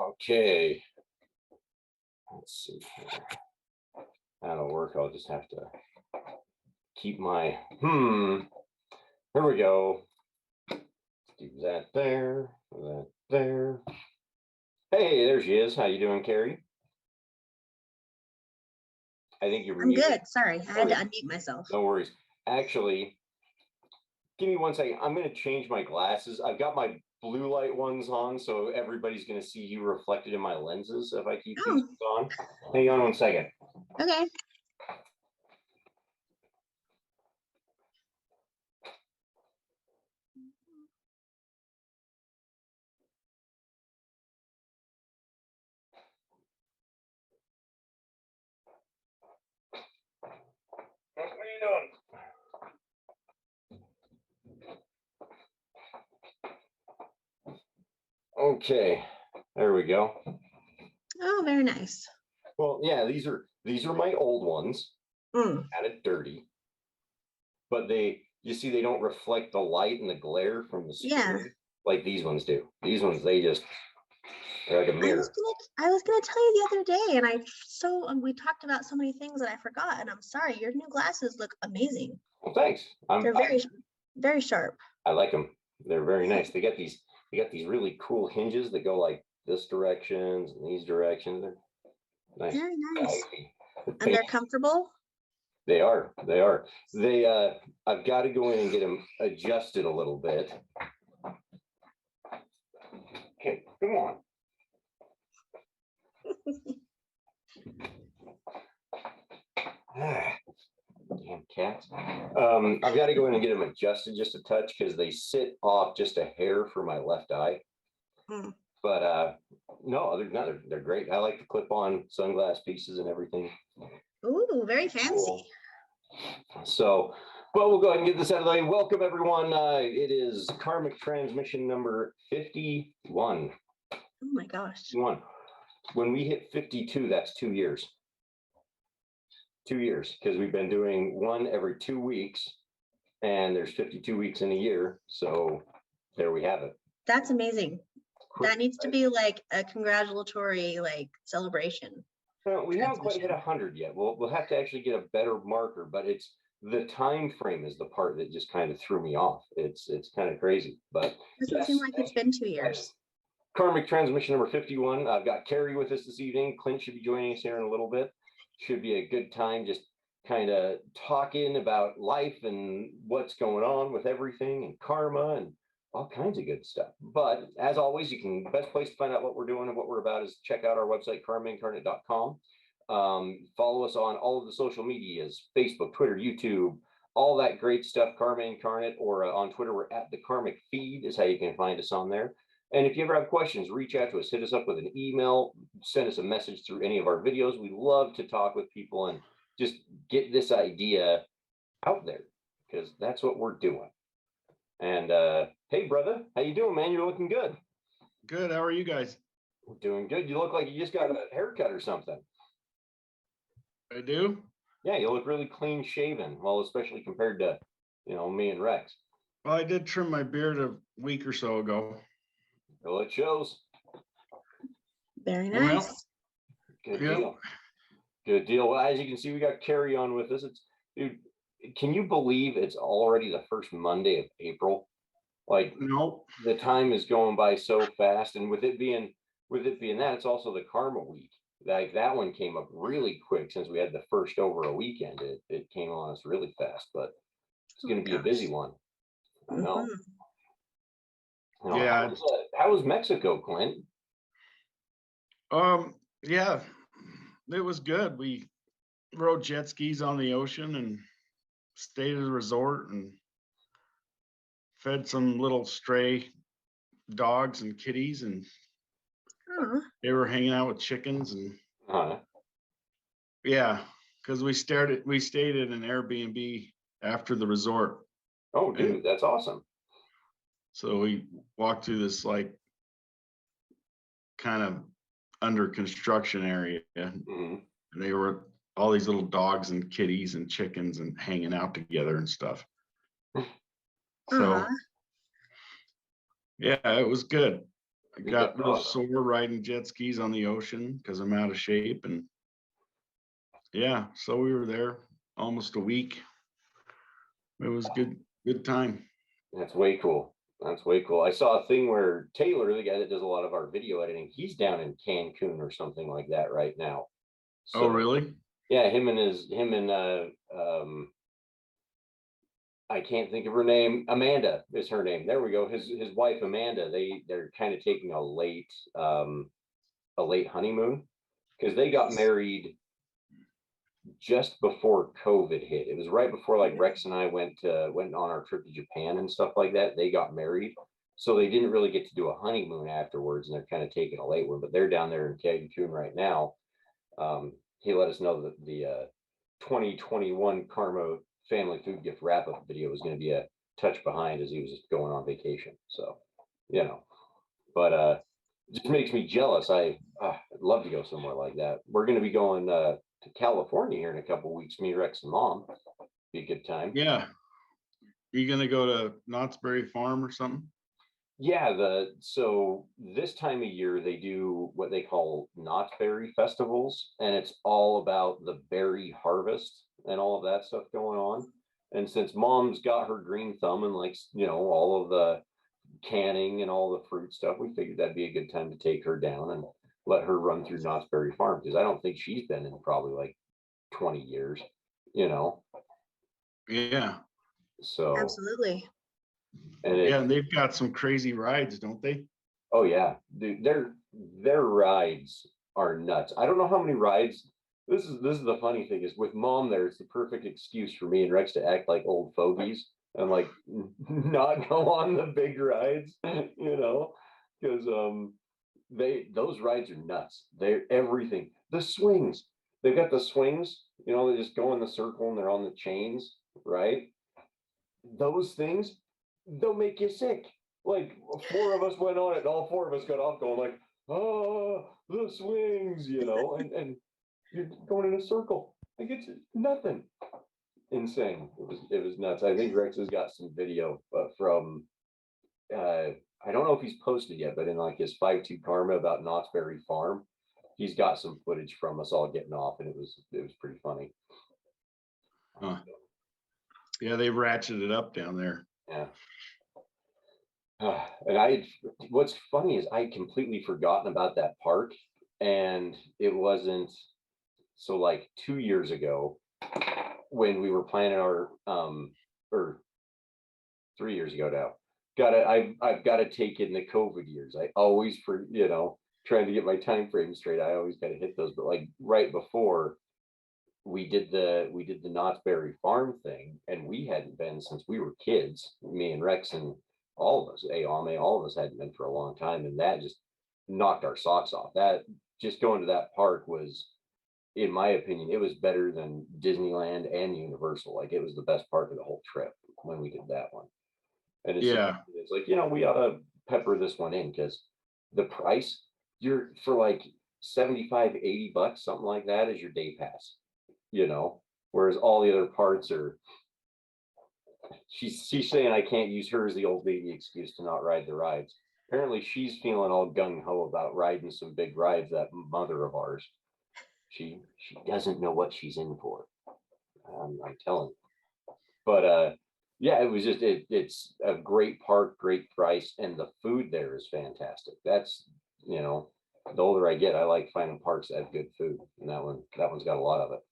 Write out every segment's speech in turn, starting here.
Okay. Let's see here. That'll work. I'll just have to keep my Here we go. Do that there. That there. Hey, there she is. How you doing, Kari? I think you're I'm good. Sorry, I had to unmute myself. No worries. Actually, give me 1 second. I'm going to change my glasses. I've got my blue light ones on, so everybody's going to see you reflected in my lenses if I keep these on. Hang on 1 second. Okay. What are you doing? Okay, there we go. Oh, very nice. Well, yeah, these are my old ones. Kind of dirty, but you see, they don't reflect the light and the glare from the screen like these ones do. These ones, they're like a mirror. I was gonna tell you the other day, and we talked about so many things that I forgot, and I'm sorry. Your new glasses look amazing. Well, thanks. They're very sharp. I like them. They're very nice. They got these really cool hinges that go like this directions and these directions. They're nice. Very nice. And they're comfortable? They are. I've got to go in and get them adjusted a little bit. Okay, come on. Damn cats. I've got to go in and get them adjusted just a touch because they sit off just a hair for my left eye. But no, other than that, they're great. I like the clip-on sunglass pieces and everything. Ooh, very fancy. So, well, we'll go ahead and get this out of the way. Welcome, everyone. It is Karmic transmission number 51. Oh my gosh. 51. When we hit 52, that's 2 years. 2 years, because we've been doing one every 2 weeks, and there's 52 weeks in a year. So there we have it. That's amazing. That needs to be like a congratulatory celebration. We haven't quite hit 100 yet. We'll have to actually get a better marker, but it's the time frame is the part that just kind of threw me off. It's kind of crazy, but doesn't seem like it's been 2 years. Karmic transmission number 51. I've got Kari with us this evening. Clint should be joining us here in a little bit. Should be a good time just kind of talking about life and what's going on with everything and karma and all kinds of good stuff. But as always, the best place to find out what we're doing and what we're about is check out our website, karmaincarnate.com. Follow us on all of the social medias, Facebook, Twitter, YouTube, all that great stuff, Karma Incarnate, or on Twitter, we're at the Karmic Feed is how you can find us on there. And if you ever have questions, reach out to us, hit us up with an email, send us a message through any of our videos. We love to talk with people and just get this idea out there because that's what we're doing. And hey, brother, how you doing, man? You're looking good. Good. How are you guys? We're doing good. You look like you just got a haircut or something. I do? Yeah, you look really clean shaven. Well, especially compared to, me and Rex. Well, I did trim my beard a week or so ago. Well, it shows. Very nice. Well, good deal. Good deal. Well, as you can see, we got Kari on with us. Dude, can you believe it's already the first Monday of April? Like, nope. The time is going by so fast, and with it being that, it's also the Karma week. Like that one came up really quick since we had the first over a weekend. It came on us really fast, but it's going to be a busy one. I know. Yeah. How was Mexico, Clint? Yeah, it was good. We rode jet skis on the ocean and stayed at a resort and fed some little stray dogs and kitties, and they were hanging out with chickens and yeah, because we stayed at an Airbnb after the resort. Oh, dude, that's awesome. So we walked through this kind of under construction area, and they were all these little dogs and kitties and chickens and hanging out together and stuff. So yeah, it was good. I got real sore riding jet skis on the ocean because I'm out of shape. And yeah, so we were there almost a week. It was good time. That's way cool. That's way cool. I saw a thing where Taylor, the guy that does a lot of our video editing, he's down in Cancun or something like that right now. So, oh, really? Yeah, him and I can't think of her name. Amanda is her name. There we go. His wife Amanda. They're kind of taking a late honeymoon because they got married just before COVID hit. It was right before like Rex and I went on our trip to Japan and stuff like that. They got married, so they didn't really get to do a honeymoon afterwards, and they're kind of taking a late one. But they're down there in Cancun right now. He let us know that the 2021 Karma family food gift wrap-up video was going to be a touch behind as he was just going on vacation. So, but it just makes me jealous. I'd love to go somewhere like that. We're going to be going to California here in a couple of weeks. Me, Rex, and Mom. Be a good time. Yeah. You going to go to Knott's Berry Farm or something? Yeah, so this time of year they do what they call Knott's Berry festivals, and it's all about the berry harvest and all of that stuff going on. And since Mom's got her green thumb and likes, all of the canning and all the fruit stuff, we figured that'd be a good time to take her down and let her run through Knott's Berry Farm, because I don't think she's been in probably like 20 years, Yeah. So absolutely. And they've got some crazy rides, don't they? Oh yeah, dude, their rides are nuts. I don't know how many rides. This is the funny thing is with Mom there, it's the perfect excuse for me and Rex to act like old fogies and like not go on the big rides, because those rides are nuts. They're everything. The swings, they've got the swings. They just go in the circle and they're on the chains, right? Those things, they'll make you sick. Like 4 of us went on it and all 4 of us got off going like, oh, the swings, and you're going in a circle. Like it's nothing. Insane. It was nuts. I think Rex has got some video from I don't know if he's posted yet, but in like his 5-2 Karma about Knott's Berry Farm, he's got some footage from us all getting off, and it was pretty funny. Yeah, they ratcheted it up down there. Yeah. And what's funny is I had completely forgotten about that park, and it wasn't so like 2 years ago when we were planning our or 3 years ago now. I've got to take in the COVID years. I always trying to get my time frame straight. I always got to hit those, but like right before we did the Knott's Berry Farm thing, and we hadn't been since we were kids, me and Rex and all of us, all of us hadn't been for a long time, and that just knocked our socks off. That just going to that park was, in my opinion, it was better than Disneyland and Universal. Like it was the best part of the whole trip when we did that one. And it's like, we ought to pepper this one in, because the price, you're for like 75, $80, something like that is your day pass, whereas all the other parts are, she's saying I can't use her as the old lady excuse to not ride the rides. Apparently she's feeling all gung-ho about riding some big rides, that mother of ours. She doesn't know what she's in for. I'm telling you. But yeah, it was just it's a great park, great price, and the food there is fantastic. That's the older I get, I like finding parks that have good food, and that one's got a lot of it.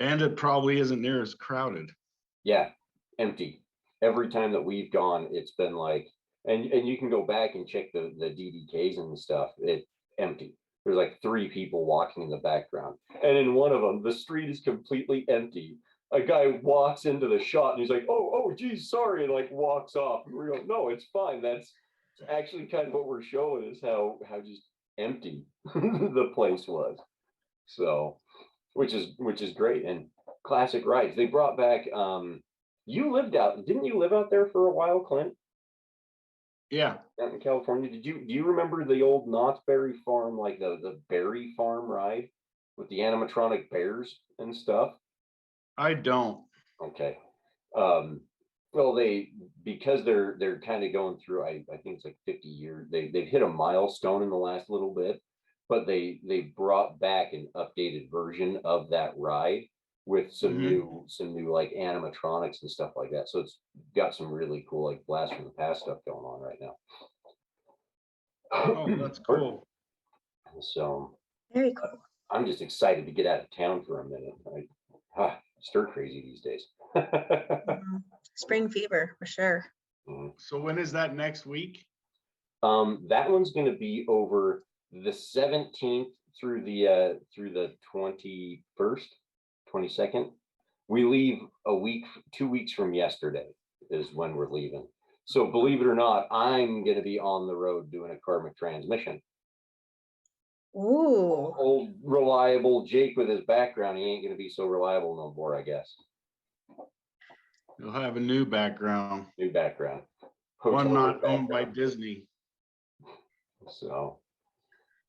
And it probably isn't near as crowded. Yeah, empty. Every time that we've gone, it's been like, and you can go back and check the DDKs and stuff. It's empty. There's like 3 people walking in the background, and in one of them, the street is completely empty. A guy walks into the shot and he's like, oh, geez, sorry, and like walks off. And we're going, no, it's fine. That's actually kind of what we're showing is how just empty the place was. So, which is great, and classic rides. They brought back. Didn't you live out there for a while, Clint? Yeah. Out in California. Do you remember the old Knott's Berry Farm, like the Berry Farm ride with the animatronic bears and stuff? I don't. Okay. Well, because they're kind of going through, I think it's like 50 years. They've hit a milestone in the last little bit, but they brought back an updated version of that ride with some new like animatronics and stuff like that. So it's got some really cool like blast from the past stuff going on right now. Oh, that's cool. So Very cool. I'm just excited to get out of town for a minute. Stir crazy these days. Spring fever for sure. So when is that next week? That one's going to be over the 17th through the 21st, 22nd. We leave 2 weeks from yesterday is when we're leaving. So believe it or not, I'm going to be on the road doing a karmic transmission. Ooh. Old reliable Jake with his background, he ain't going to be so reliable no more, I guess. You'll have a new background. New background. One not owned by Disney. So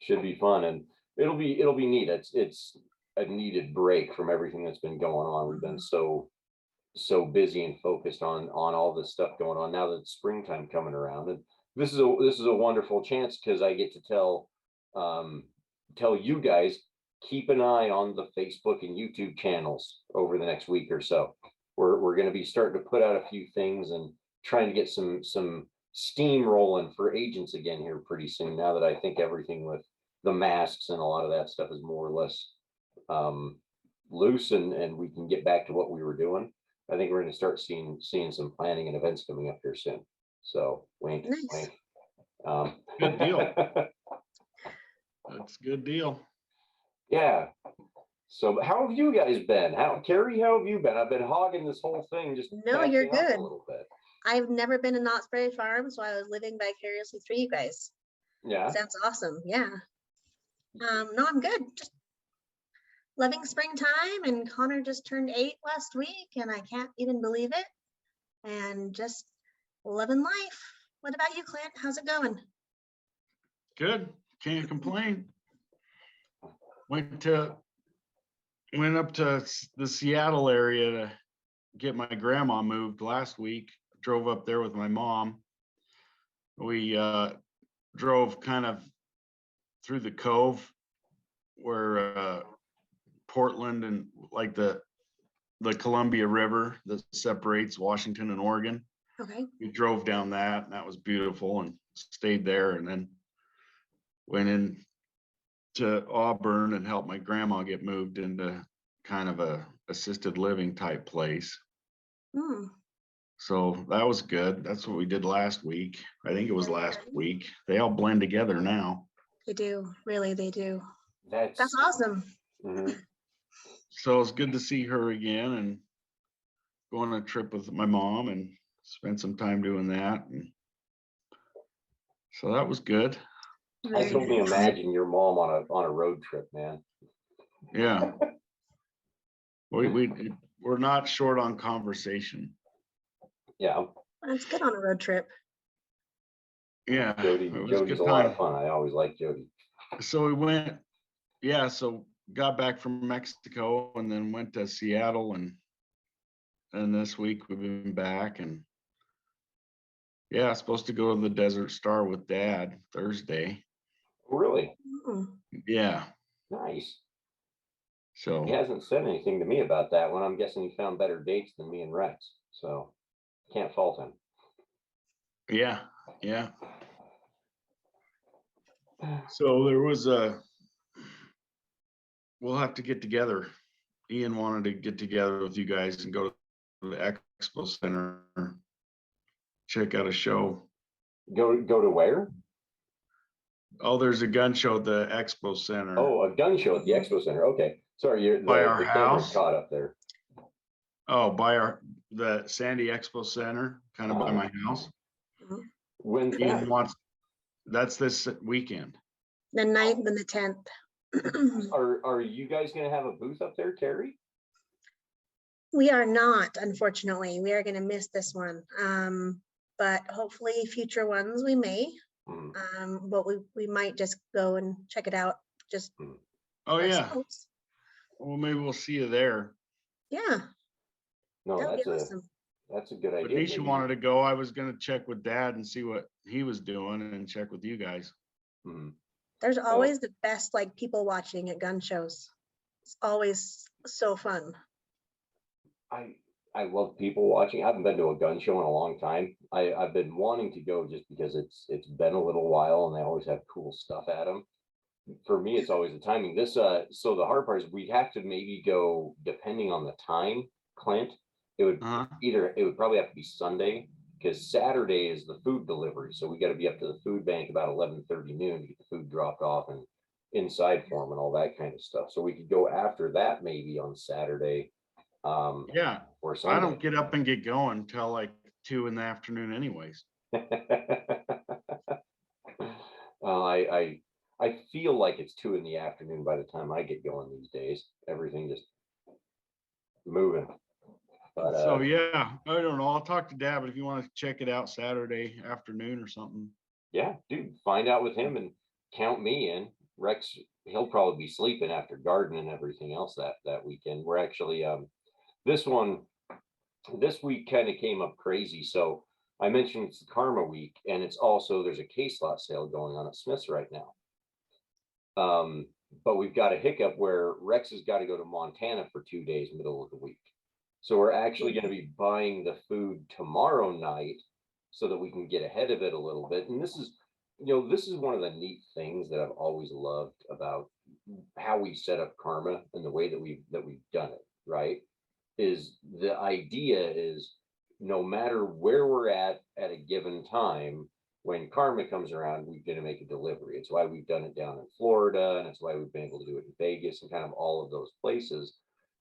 should be fun, and it'll be neat. It's a needed break from everything that's been going on. We've been so busy and focused on all this stuff going on now that it's springtime coming around, and this is a wonderful chance because I get to tell you guys, keep an eye on the Facebook and YouTube channels over the next week or so. We're going to be starting to put out a few things and trying to get some steam rolling for agents again here pretty soon, now that I think everything with the masks and a lot of that stuff is more or less loose, and we can get back to what we were doing. I think we're going to start seeing some planning and events coming up here soon. So wink, Nice. wink. Good deal. That's a good deal. Yeah. So how have you guys been? Kari, how have you been? I've been hogging this whole thing, just No, you're catching up good. a little bit. I've never been to Knott's Berry Farm, so I was living vicariously through you guys. Yeah. Sounds awesome. Yeah. No, I'm good. Just loving springtime, and Connor just turned 8 last week, and I can't even believe it. And just loving life. What about you, Clint? How's it going? Good. Can't complain. Went up to the Seattle area to get my grandma moved last week. Drove up there with my mom. We drove kind of through the cove where Portland and like the Columbia River that separates Washington and Oregon. Okay. We drove down that, and that was beautiful, and stayed there, and then went in to Auburn and helped my grandma get moved into kind of a assisted living type place. So that was good. That's what we did last week. I think it was last week. They all blend together now. They do. Really, they do. That's awesome. So it's good to see her again and go on a trip with my mom and spend some time doing that. And so that was good. I can only imagine your mom on a road trip, man. Yeah. We're not short on conversation. Yeah. That's good on a road trip. Yeah. Jody's a lot of fun. I always like Jody. So we went, so got back from Mexico and then went to Seattle, and this week we've been back, and supposed to go to the Desert Star with Dad Thursday. Really? Yeah. Nice. So he hasn't said anything to me about that one. I'm guessing he found better dates than me and Rex, so can't fault him. Yeah. So there was we'll have to get together. Ian wanted to get together with you guys and go to the Expo Center, check out a show. Go to where? Oh, there's a gun show at the Expo Center. Oh, a gun show at the Expo Center. Okay. Sorry, by our camera's house. caught up there. Oh, by the Sandy Expo Center, kind of by my house. When's Ian that? wants, that's this weekend. The 9th and the 10th. Are you guys gonna have a booth up there, Kari? We are not, unfortunately. We are going to miss this one. But hopefully future ones we may. But we might just go and check it out. Just oh yeah. Ourselves. Well, maybe we'll see you there. Yeah. No, That'd be awesome. That's a good idea. Anisha Maybe- wanted to go. I was gonna check with Dad and see what he was doing and check with you guys. Mhm. There's always the best like people watching at gun shows. It's always so fun. I love people watching. I haven't been to a gun show in a long time. I've been wanting to go just because it's been a little while and they always have cool stuff at them. For me, it's always the timing. This so the hard part is we have to maybe go depending on the time, Clint. It would it would probably have to be Sunday because Saturday is the food delivery. So we got to be up to the food bank about 11:30 noon to get the food dropped off and inside form and all that kind of stuff. So we could go after that maybe on Saturday. Yeah, Or I Sunday. don't get up and get going till like 2 in the afternoon anyways. I feel like it's 2 in the afternoon by the time I get going these days. Everything just moving. But So yeah, I don't know. I'll talk to Dad, but if you want to check it out Saturday afternoon or something. yeah, dude, find out with him and count me in. Rex, he'll probably be sleeping after garden and everything else that weekend. We're actually this week kind of came up crazy. So I mentioned it's the Karma week, and it's also there's a case lot sale going on at Smith's right now. But we've got a hiccup where Rex has got to go to Montana for 2 days, middle of the week. So we're actually going to be buying the food tomorrow night so that we can get ahead of it a little bit. And this is, this is one of the neat things that I've always loved about how we set up Karma and the way that we've done it, right? Is the idea is no matter where we're at a given time, when Karma comes around, we're going to make a delivery. It's why we've done it down in Florida, and it's why we've been able to do it in Vegas and kind of all of those places.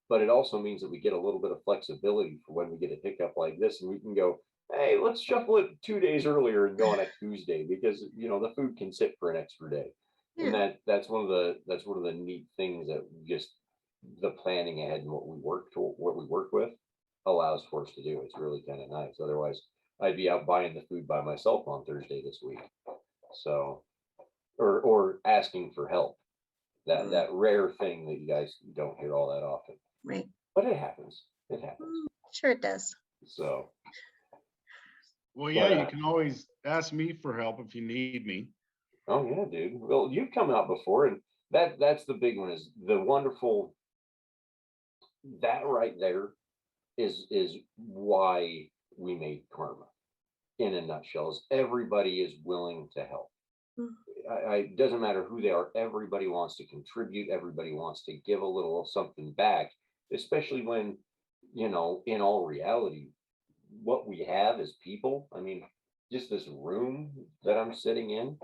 But it also means that we get a little bit of flexibility for when we get a hiccup like this, and we can go, hey, let's shuffle it 2 days earlier and go on a Tuesday because the food can sit for an extra day. And that's one of the neat things that just the planning ahead and what we work with allows for us to do. It's really kind of nice. Otherwise, I'd be out buying the food by myself on Thursday this week. So, or asking for help. That rare thing that you guys don't hear all that often. Right. But it happens. It happens. Sure it does. So. Well, yeah, you can always ask me for help if you need me. Oh yeah, dude. Well, you've come out before, and that's the big one is the wonderful. That right there is why we made Karma. In a nutshell, is everybody is willing to help. It doesn't matter who they are. Everybody wants to contribute. Everybody wants to give a little something back, especially when, in all reality, what we have as people, I mean, just this room that I'm sitting in,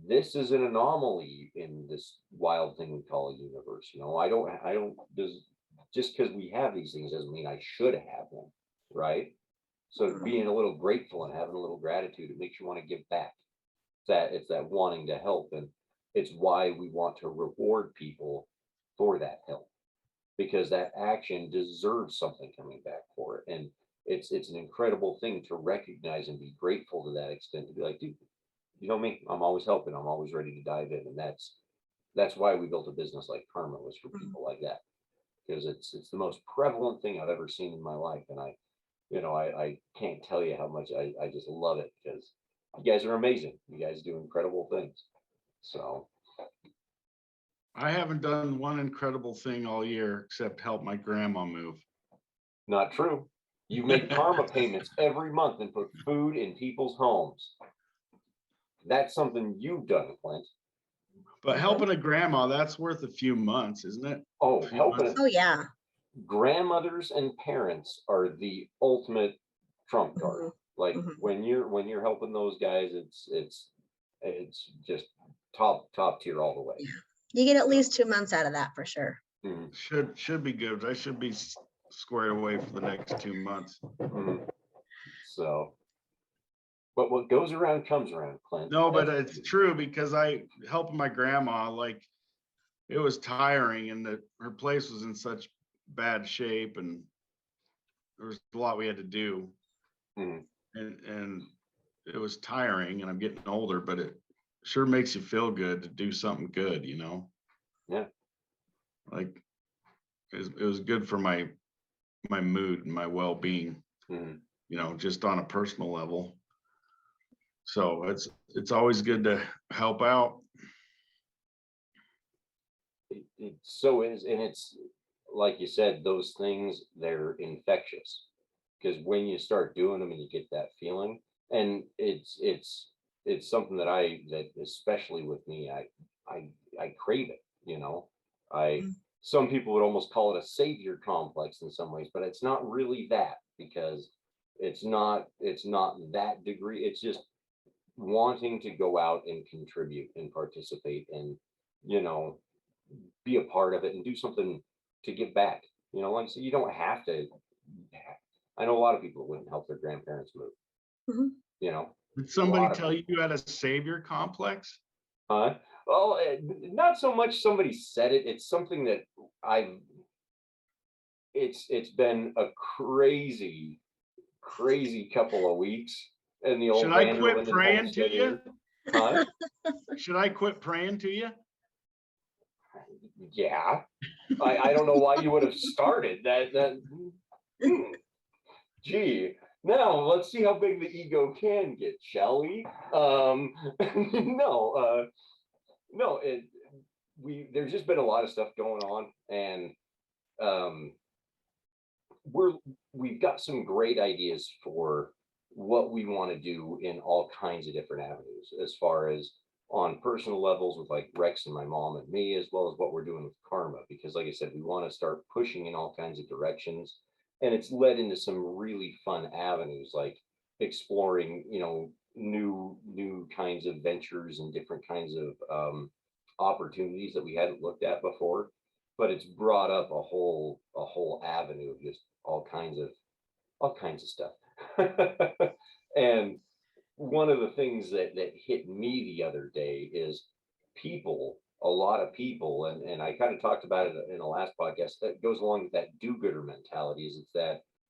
this is an anomaly in this wild thing we call a universe. Just because we have these things doesn't mean I should have them, right? So being a little grateful and having a little gratitude, it makes you want to give back. It's that wanting to help, and it's why we want to reward people for that help, because that action deserves something coming back for it. And it's an incredible thing to recognize and be grateful to that extent, to be like, dude, you know me, I'm always helping, I'm always ready to dive in. And that's why we built a business like Karma, was for people like that, because it's the most prevalent thing I've ever seen in my life. And I can't tell you how much I just love it, because you guys are amazing. You guys do incredible things. So I haven't done one incredible thing all year except help my grandma move. not true. You make Karma payments every month and put food in people's homes. That's something you've done, Clint. But helping a grandma, that's worth a few months, isn't it? Oh, helping Oh yeah. grandmothers and parents are the ultimate trump card. Like when you're helping those guys, it's just top tier all the way. You get at least 2 months out of that for sure. Should be good. I should be squared away for the next 2 months. So, but what goes around comes around, Clint. No, but it's true, because I helping my grandma, like, it was tiring, and her place was in such bad shape, and there was a lot we had to do, and it was tiring, and I'm getting older, but it sure makes you feel good to do something good, Yeah. Like it was good for my mood and my well-being. you know, just on a personal level. So it's always good to help out. It so is, and it's like you said, those things, they're infectious, because when you start doing them and you get that feeling, and it's something that especially with me, I crave it, you know. I Some people would almost call it a savior complex in some ways, but it's not really that, because it's not that degree. It's just wanting to go out and contribute and participate and, you know, be a part of it and do something to give back. You know, like I said, you don't have to. I know a lot of people wouldn't help their grandparents move. Mhm. You know, Did a somebody lot of tell you people. you had a savior complex? Well, not so much somebody said it. It's something that I've. It's been a crazy couple of weeks in the Should old I Van der quit Linden praying to homestead you? here. Huh? Should I quit praying to you? Yeah. I don't know why you would have started that. Hmm. Gee, now let's see how big the ego can get, shall we? No, no, there's just been a lot of stuff going on, and um, we're we've got some great ideas for what we want to do in all kinds of different avenues, as far as on personal levels with like Rex and my mom and me, as well as what we're doing with Karma, because like I said, we want to start pushing in all kinds of directions, and it's led into some really fun avenues, like exploring, you know, new kinds of ventures and different kinds of opportunities that we hadn't looked at before. But it's brought up a whole avenue of just all kinds of stuff. And one of the things that hit me the other day is people, a lot of people, and I kind of talked about it in the last podcast, that goes along with that do-gooder mentality. Is it's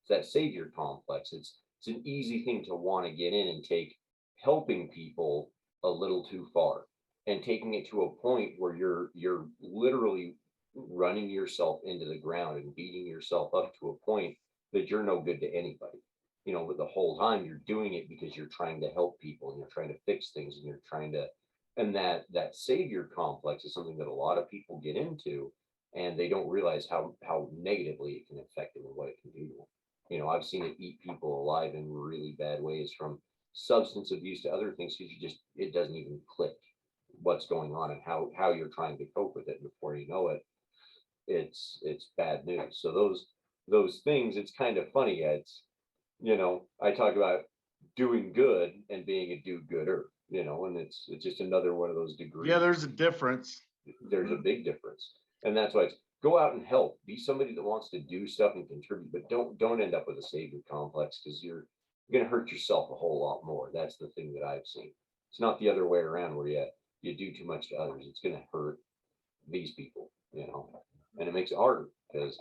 that savior complex. It's an easy thing to want to get in and take helping people a little too far, and taking it to a point where you're literally running yourself into the ground and beating yourself up to a point that you're no good to anybody. You know, but the whole time you're doing it because you're trying to help people and you're trying to fix things and you're trying to, and that savior complex is something that a lot of people get into, and they don't realize how negatively it can affect them and what it can do to them. You know, I've seen it eat people alive in really bad ways, from substance abuse to other things, because it doesn't even click what's going on and how you're trying to cope with it. And before you know it, it's bad news. So those things, it's kind of funny. It's, you know, I talk about doing good and being a do-gooder, you know, and it's just another one of those degrees. Yeah, there's a difference. There's a big difference. And that's why it's go out and help. Be somebody that wants to do stuff and contribute, but don't end up with a savior complex, because you're gonna hurt yourself a whole lot more. That's the thing that I've seen. It's not the other way around, where you do too much to others. It's gonna hurt these people, you know, and it makes it harder, because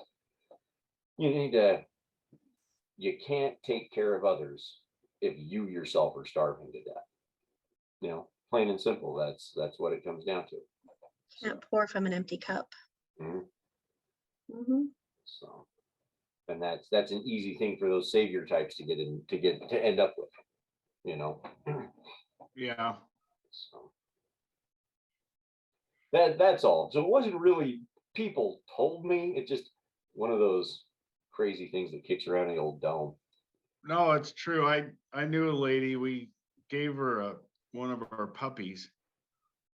you need to you can't take care of others if you yourself are starving to death. You know, plain and simple. That's what it comes down to. Can't pour from an empty cup. Mhm. Mhm. So, and that's an easy thing for those savior types to to end up with. You know, Yeah. so that's all. So it wasn't really people told me. It's just one of those crazy things that kicks around the old dome. No, it's true. I knew a lady, we gave her one of our puppies,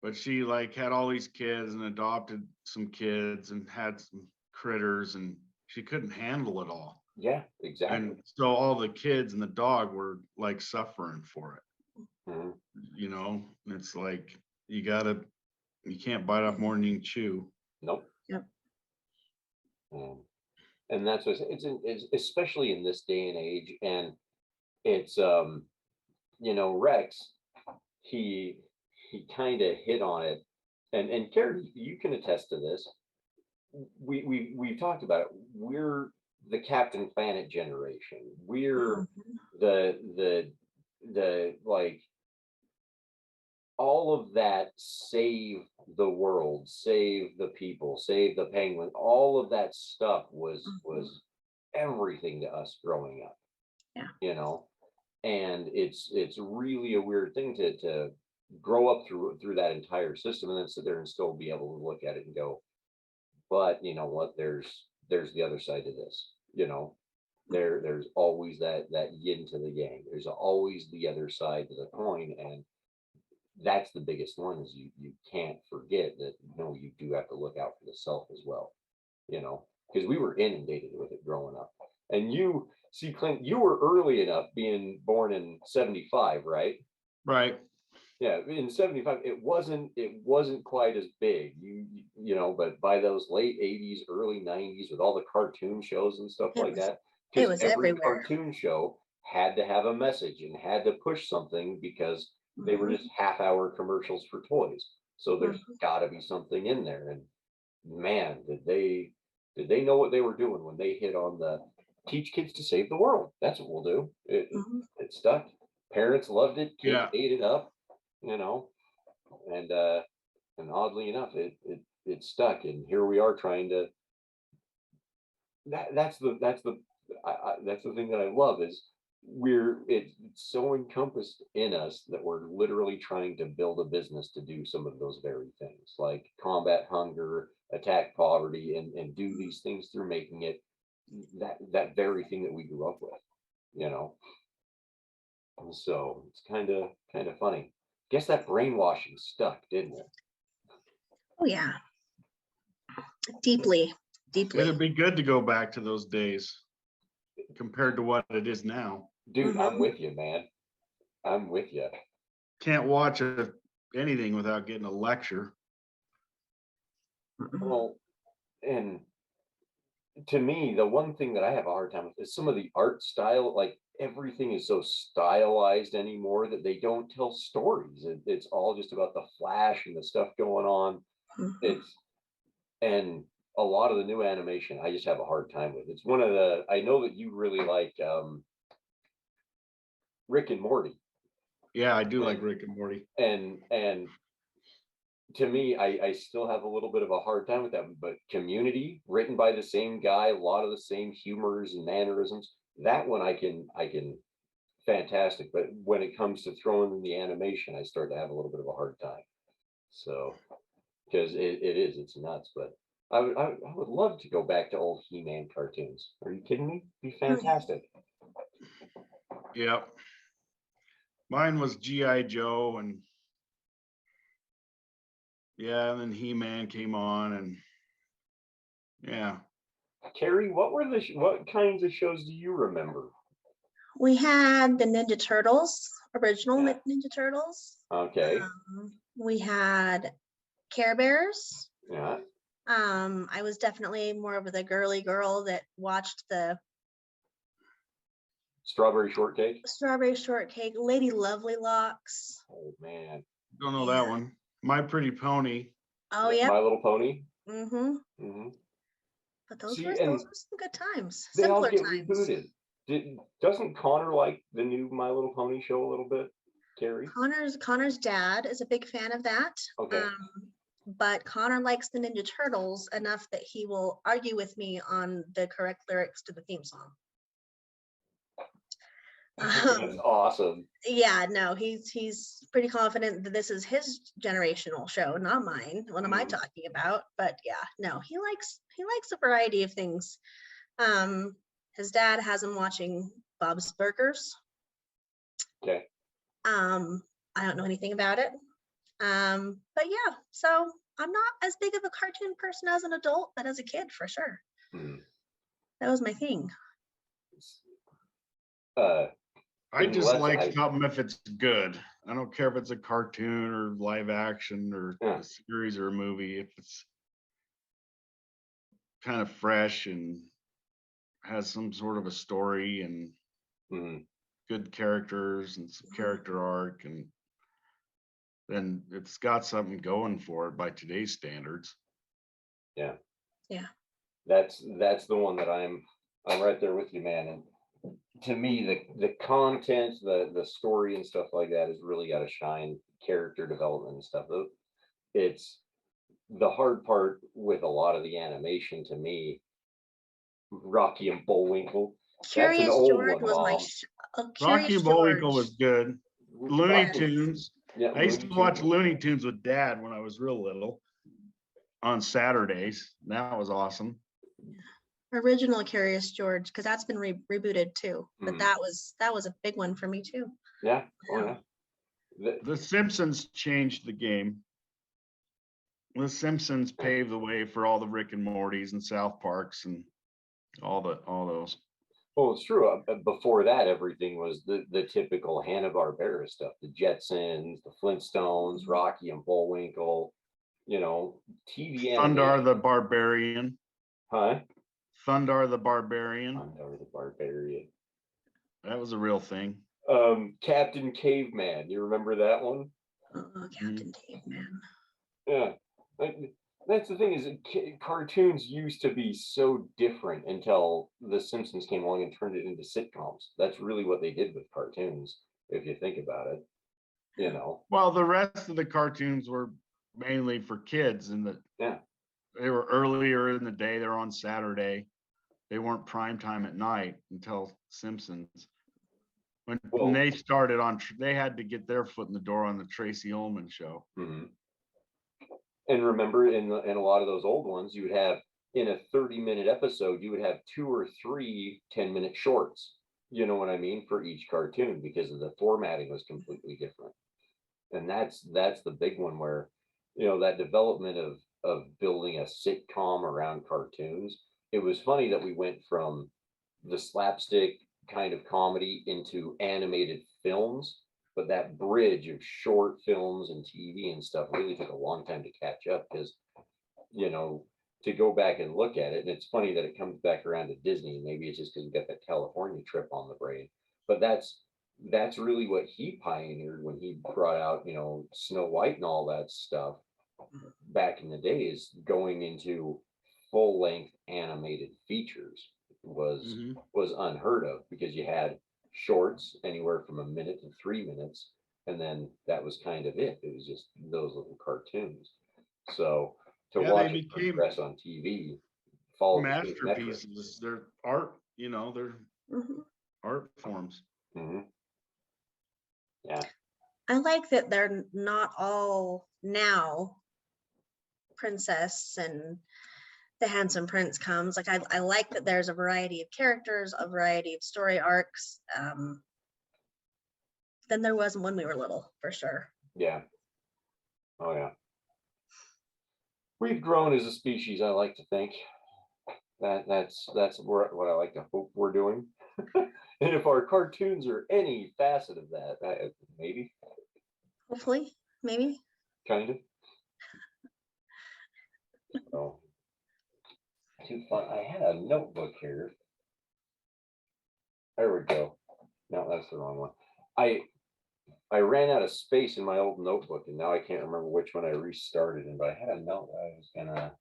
but she like had all these kids and adopted some kids and had some critters, and she couldn't handle it all. Yeah, exactly. And so all the kids and the dog were like suffering for it. Mhm. You know, it's like you can't bite off more than you can chew. Nope. Yep. And that's what it's especially in this day and age. And it's you know, Rex, he kind of hit on it, and Carrie, you can attest to this. We've talked about it. We're the Captain Planet generation. We're Mhm. the like, all of that, save the world, save the people, save the penguin, all of that stuff was Mhm. everything to us growing up. Yeah. you know, and it's really a weird thing to grow up through that entire system and then sit there and still be able to look at it and go, but you know what, there's the other side to this, you know. There's always that yin to the yang. There's always the other side to the coin, and that's the biggest one is you can't forget that, no, you do have to look out for the self as well, you know, because we were inundated with it growing up. And you see, Clint, you were early enough being born in 75, right? Right. Yeah, in 75 it wasn't quite as big, you know, but by those late 80s, early 90s, with all the cartoon shows and stuff It like was that, it because was every everywhere. cartoon show had to have a message and had to push something because they were Mhm, just half-hour commercials for toys. So there's mhm. got to be something in there. And man, did they know what they were doing when they hit on the teach kids to save the world? That's what we'll do. Mhm. It stuck. Parents loved it. Kids Yeah. ate it up. You know, and oddly enough, it stuck. And here we are trying to. That's the thing that I love is it's so encompassed in us that we're literally trying to build a business to do some of those very things, like combat hunger, attack poverty, and do these things through making it that very thing that we grew up with, you know. And so it's kind of funny. Guess that brainwashing stuck, didn't it? Oh yeah, deeply, It'd deeply. be good to go back to those days compared to what it is now. Dude, I'm Mhm, with you, man. I'm with you. Can't watch anything without getting a lecture. mhm. Well, and to me, the one thing that I have a hard time with is some of the art style. Like everything is so stylized anymore that they don't tell stories. It's all just about the flash and the stuff going on. Mhm. It's and a lot of the new animation I just have a hard time with. It's one of the I know that you really like Rick and Morty. Yeah, I do like And Rick and Morty. and to me, I still have a little bit of a hard time with that. But Community, written by the same guy, a lot of the same humors and mannerisms. That one I can fantastic. But when it comes to throwing in the animation, I start to have a little bit of a hard time. So because it's nuts. But I would love to go back to old He-Man cartoons. Are you kidding me? Be fantastic. Yep. Mine was G.I. Joe, and yeah, and then He-Man came on, and yeah. Carrie, what kinds of shows do you remember? We had the Ninja Turtles, original Yeah. Ninja Turtles. Okay. We had Care Bears. Yeah. I was definitely more of the girly girl that watched the Strawberry Shortcake. Strawberry Shortcake, Lady Lovely Locks. Oh man. Don't know that Yeah. one. My Pretty Pony. Oh, Yeah, yep. My Little Pony. Mm-hmm. Hmm. But those See, were and some good times, they all simpler get times. rebooted. Doesn't Connor like the new My Little Pony show a little bit? Carrie. Connor's dad is a big fan of that. Okay. But Connor likes the Ninja Turtles enough that he will argue with me on the correct lyrics to the theme song. That's awesome. Yeah, no, he's pretty confident that this is his generational show, not mine. What am I talking about? But yeah, no, he likes a variety of things. His dad has him watching Bob's Burgers. Okay. I don't know anything about it. But yeah, so I'm not as big of a cartoon person as an adult, but as a kid, for sure. Hmm. That was my thing. I just Unless like something if it's good. I don't care if it's a cartoon or live action or Yeah. a series or a movie. If it's kind of fresh and has some sort of a story and Mhm. good characters and some character arc, and then it's got something going for it by today's standards. Yeah. Yeah. That's the one that I'm right there with you, man. And to me, the content, the story and stuff like that has really got to shine. Character development and stuff. It's the hard part with a lot of the animation to me. Rocky and Bullwinkle. That's an Curious old George one, was my Mom. Rocky Curious and Bullwinkle George. was good. Looney Rocky- Tunes. Yeah, I used to Looney watch Tunes. Looney Tunes with Dad when I was real little on Saturdays. That was awesome. Original Curious George, because that's been rebooted too. But Mhm. that was a big one for me too. Yeah. Oh yeah. The Simpsons changed the game. The Simpsons paved the way for all the Rick and Mortys and South Parks and all those. Well, it's true. Before that, everything was the typical Hanna-Barbera stuff: the Jetsons, the Flintstones, Rocky and Bullwinkle. You know, TV Thundar animation. the Barbarian. Huh? Thundar the Barbarian. Thundar the Barbarian. That was a real thing. Captain Caveman. You remember that one? Oh, Captain Caveman. Yeah. That's the thing, is cartoons used to be so different until The Simpsons came along and turned it into sitcoms. That's really what they did with cartoons, if you think about it. You know. Well, the rest of the cartoons were mainly for kids, and Yeah. they were earlier in the day. They're on Saturday. They weren't prime time at night until Simpsons. When Well- they started on, they had to get their foot in the door on the Tracy Ullman show. Mhm. And remember, in a lot of those old ones, you would have, in a 30-minute episode, you would have 2 or 3 10-minute shorts. You know what I mean? For each cartoon, because of the formatting was completely different. And that's the big one where, you know, that development of building a sitcom around cartoons. It was funny that we went from the slapstick kind of comedy into animated films, but that bridge of short films and TV and stuff really took a long time to catch up, because, you know, to go back and look at it, and it's funny that it comes back around to Disney. Maybe it's just because we got that California trip on the brain, but that's really what he pioneered when he brought out, you know, Snow White and all that stuff back in the days. Going into full-length animated features was unheard of, because you had shorts anywhere from a minute to 3 minutes, and then that was kind of it. It was just those little cartoons. So to Yeah, watch they it became progress on TV, follow the same metric. masterpieces. They're art, they're Mhm. art forms. Mhm. Yeah. I like that they're not all now princess and the handsome prince comes. Like I like that there's a variety of characters, a variety of story arcs. Than there was when we were little, for sure. Yeah. Oh yeah. We've grown as a species, I like to think. That's what I like to hope we're doing. And if our cartoons are any facet of that, maybe, Hopefully, maybe. kind of. So, too fun. I had a notebook here. There we go. No, that's the wrong one. I ran out of space in my old notebook, and now I can't remember which one I restarted in, but I had a note I was gonna.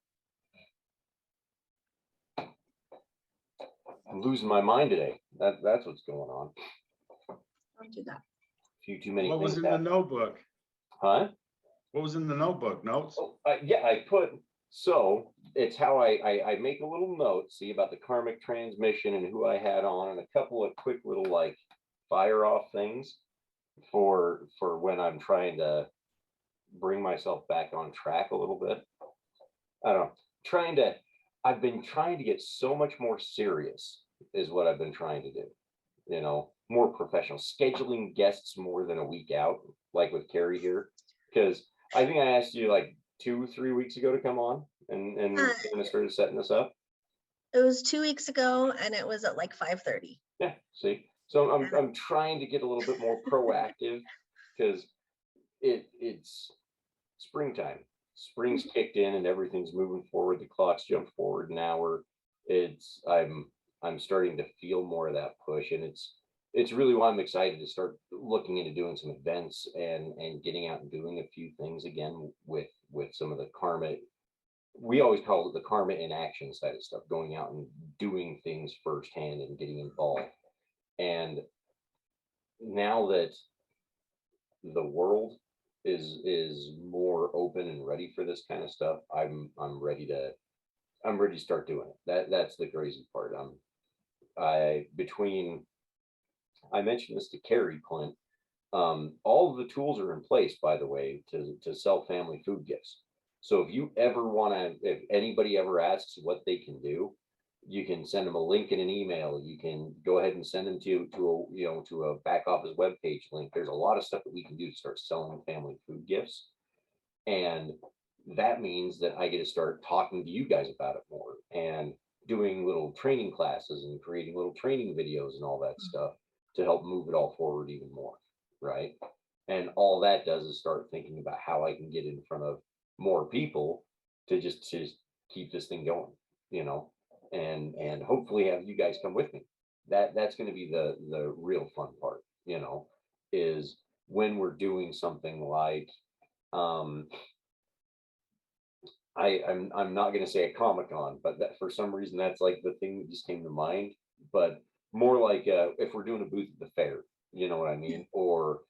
I'm losing my mind today. That's what's going on. Don't do that. A few too many What was things in the happened. notebook? Huh? What was in the notebook? Notes? Oh, yeah, I put, so it's how I make a little note, see, about the karmic transmission and who I had on, and a couple of quick little like fire off things for when I'm trying to bring myself back on track a little bit. I don't know. I've been trying to get so much more serious, is what I've been trying to do. You know, more professional, scheduling guests more than a week out, like with Kari here. Because I think I asked you like 2-3 weeks ago to come on and kind of started setting this up. It was 2 weeks ago, and it was at like 5:30. Yeah, see. So I'm trying to get a little bit more proactive, because it's springtime. Spring's kicked in and everything's moving forward. The clock's jumped forward an hour. I'm starting to feel more of that push, and it's really why I'm excited to start looking into doing some events and getting out and doing a few things again with some of the karma. We always call it the karma in action side of stuff, going out and doing things firsthand and getting involved. And now that the world is more open and ready for this kind of stuff, I'm ready to start doing it. That's the crazy part. I mentioned this to Kari, Clint. All of the tools are in place, by the way, to sell family food gifts. So if you ever want to, if anybody ever asks what they can do, you can send them a link in an email. You can go ahead and send them to a back office webpage link. There's a lot of stuff that we can do to start selling family food gifts, and that means that I get to start talking to you guys about it more and doing little training classes and creating little training videos and all that stuff to help move it all forward even more, right? And all that does is start thinking about how I can get in front of more people to just keep this thing going, and hopefully have you guys come with me. That's going to be the real fun part, is when we're doing something like I'm not going to say a Comic-Con, but that for some reason that's like the thing that just came to mind. But more like if we're doing a booth at the fair, you know what I mean? Or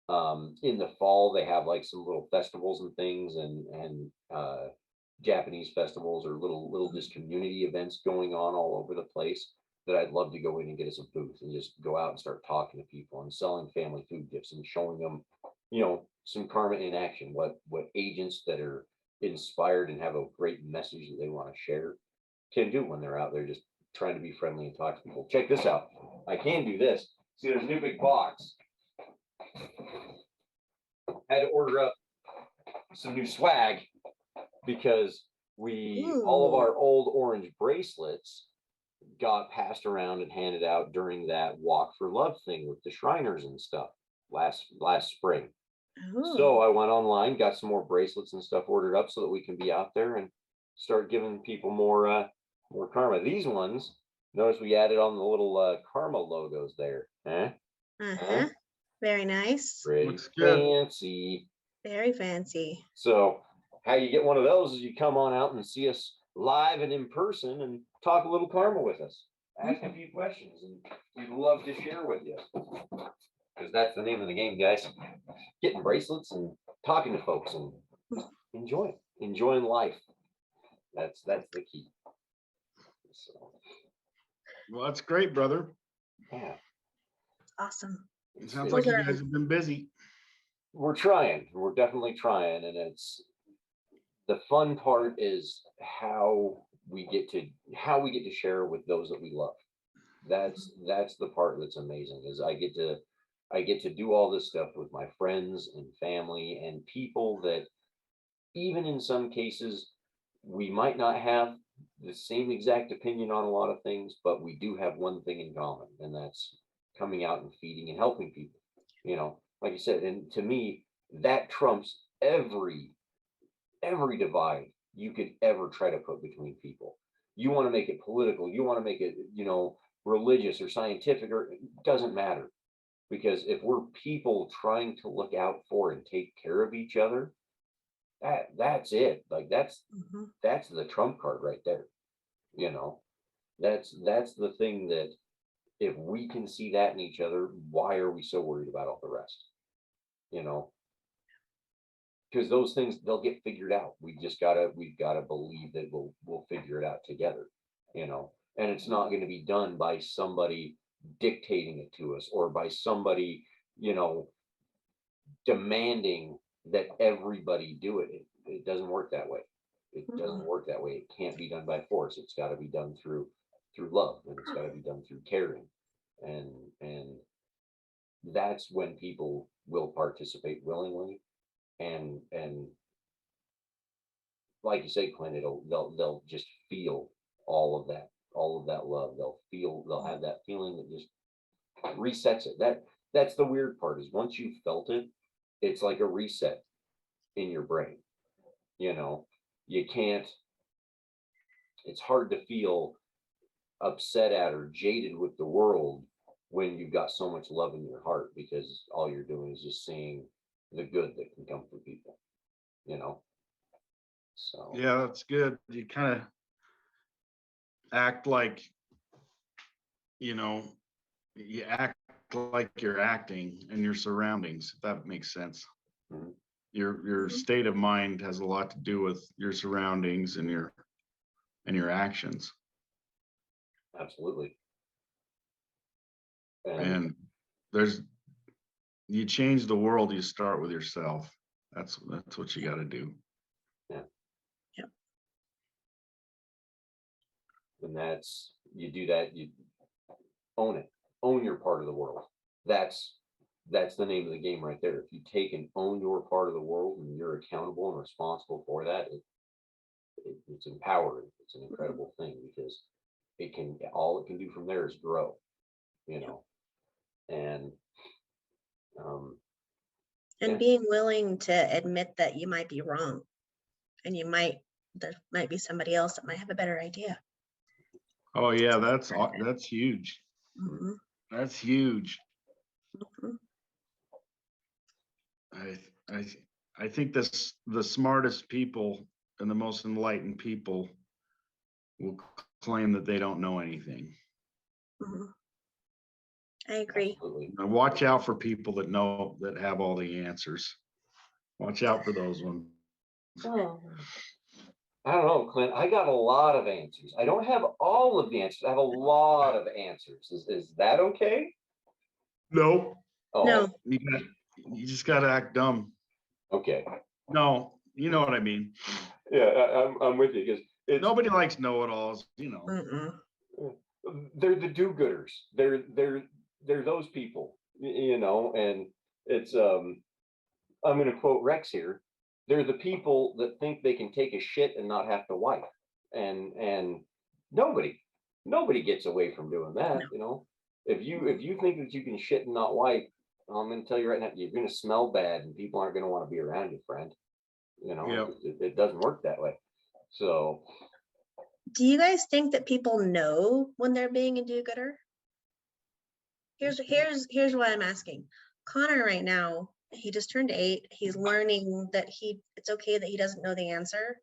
in the fall they have like some little festivals and things, and Japanese festivals or little just community events going on all over the place, that I'd love to go in and get us a booth and just go out and start talking to people and selling family food gifts and showing them, some karma in action, what agents that are inspired and have a great message that they want to share can do when they're out there just trying to be friendly and talk to people. Check this out. I can do this. See, there's a new big box. Had to order up some new swag because all of our old orange bracelets got passed around and handed out during that Walk for Love thing with the Shriners and stuff last spring. So I went online, got some more bracelets and stuff ordered up so that we can be out there and start giving people more karma. These ones, notice we added on the little karma logos there. Very nice. Pretty fancy. Very fancy. So how you get one of those is you come on out and see us live and in person and talk a little karma with us. Ask a few questions, and we'd love to share with you. Because that's the name of the game, guys. Getting bracelets and talking to folks and enjoying life. That's the key. So, well, that's great, brother. Yeah. Awesome. It sounds like you guys have been busy. We're trying. We're definitely trying, and it's the fun part is how we get to share with those that we love. That's the part that's amazing, is I get to do all this stuff with my friends and family and people that even in some cases we might not have the same exact opinion on a lot of things, but we do have one thing in common, and that's coming out and feeding and helping people, like you said. And to me, that trumps every divide you could ever try to put between people. You want to make it political, you want to make it, religious or scientific, or it doesn't matter. Because if we're people trying to look out for and take care of each other, that's it. Like that's the trump card right there. That's the thing that if we can see that in each other, why are we so worried about all the rest? Because those things, they'll get figured out. We've got to believe that we'll figure it out together. And it's not going to be done by somebody dictating it to us or by somebody, demanding that everybody do it. It doesn't work that way. It doesn't work that way. It can't be done by force. It's got to be done through love, and it's got to be done through caring, and that's when people will participate willingly, and like you say, Clint, they'll just feel all of that love. They'll have that feeling that just resets it. That's the weird part, is once you've felt it, it's like a reset in your brain. You can't, it's hard to feel upset at or jaded with the world when you've got so much love in your heart, because all you're doing is just seeing the good that can come from people, so yeah, that's good. You kind of act like, you act like you're acting in your surroundings, if that makes sense. Your state of mind has a lot to do with your surroundings and your actions. Absolutely. And you change the world, you start with yourself. That's what you got to do. Yeah. Yep. And you do that, you own it, own your part of the world. That's the name of the game right there. If you take and own your part of the world and you're accountable and responsible for that, it's empowering. It's an incredible thing, because all it can do from there is grow, and And yeah. being willing to admit that you might be wrong, and there might be somebody else that might have a better idea. Oh yeah, that's huge. Mhm, That's huge. mhm. I think the smartest people and the most enlightened people will claim that they don't know anything. Mhm. I agree. Absolutely. Now watch out for people that have all the answers. Watch out for those ones. Oh. I don't know, Clint. I got a lot of answers. I don't have all of the answers. I have a lot of answers. Is that okay? No. Oh, No, You just gotta act dumb. okay. No, you know what I mean. Yeah, I'm with you, because Nobody likes know-it-alls, mm-mm. they're the do-gooders. They're those people, and it's I'm going to quote Rex here. They're the people that think they can take a shit and not have to wipe, and nobody gets away from doing that. If you think that you can shit and not wipe, I'm going to tell you right now, you're going to smell bad, and people aren't going to want to be around you, friend. Yep. It doesn't work that way. So Do you guys think that people know when they're being a do-gooder? Here's why I'm asking. Connor right now, he just turned 8. He's learning that it's okay that he doesn't know the answer.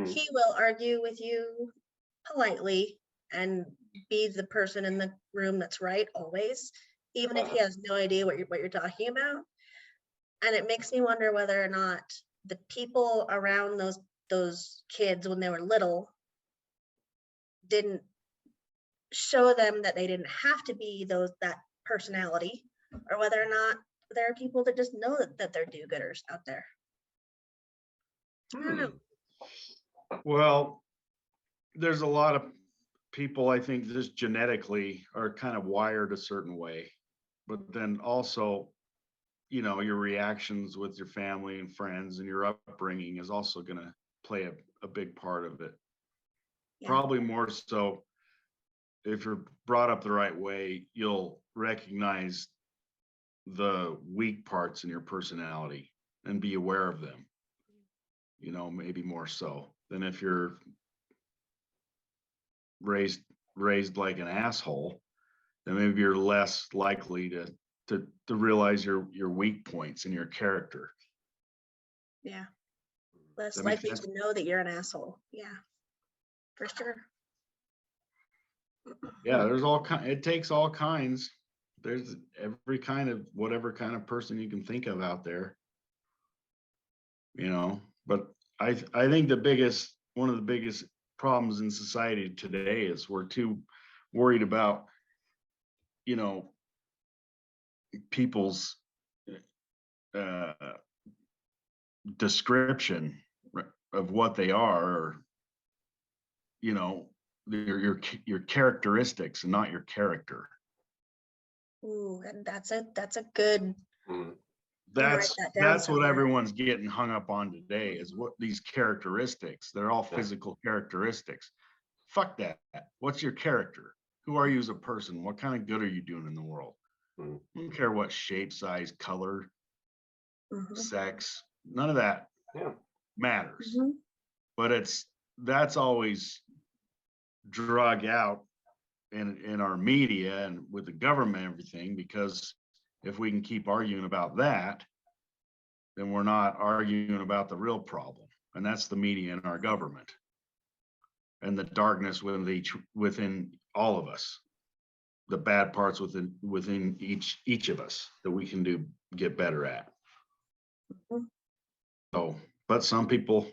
He will argue with you politely and be the person in the room that's right always, even if he has no idea what you're talking about. And it makes me wonder whether or not the people around those kids when they were little didn't show them that they didn't have to be that personality, or whether or not there are people that just know that they're do-gooders out there. I don't know. Well, there's a lot of people, I think, just genetically are kind of wired a certain way, but then also, your reactions with your family and friends and your upbringing is also going to play a big part of it. Yeah. Probably more so if you're brought up the right way, you'll recognize the weak parts in your personality and be aware of them, maybe more so than if you're raised like an asshole, then maybe you're less likely to realize your weak points in your character. Yeah. Less That makes likely sense? to know that you're an asshole. Yeah, for sure. Yeah, it takes all kinds. There's every kind of whatever kind of person you can think of out there. But I think one of the biggest problems in society today is we're too worried about, people's description of what they are, or, your characteristics and not your character. Ooh, and that's a good. Mhm. I'm gonna write that down That's what somewhere. everyone's getting hung up on today, is what these characteristics. They're all physical characteristics. Fuck that. What's your character? Who are you as a person? What kind of good are you doing in the world? Mhm. I don't care what shape, size, color, Mhm, sex, none of that Yeah. matters. mhm. But that's always drug out in our media and with the government and everything, because if we can keep arguing about that, then we're not arguing about the real problem, and that's the media and our government and the darkness within all of us, the bad parts within each of us that we can get better at. Mhm. So, but some people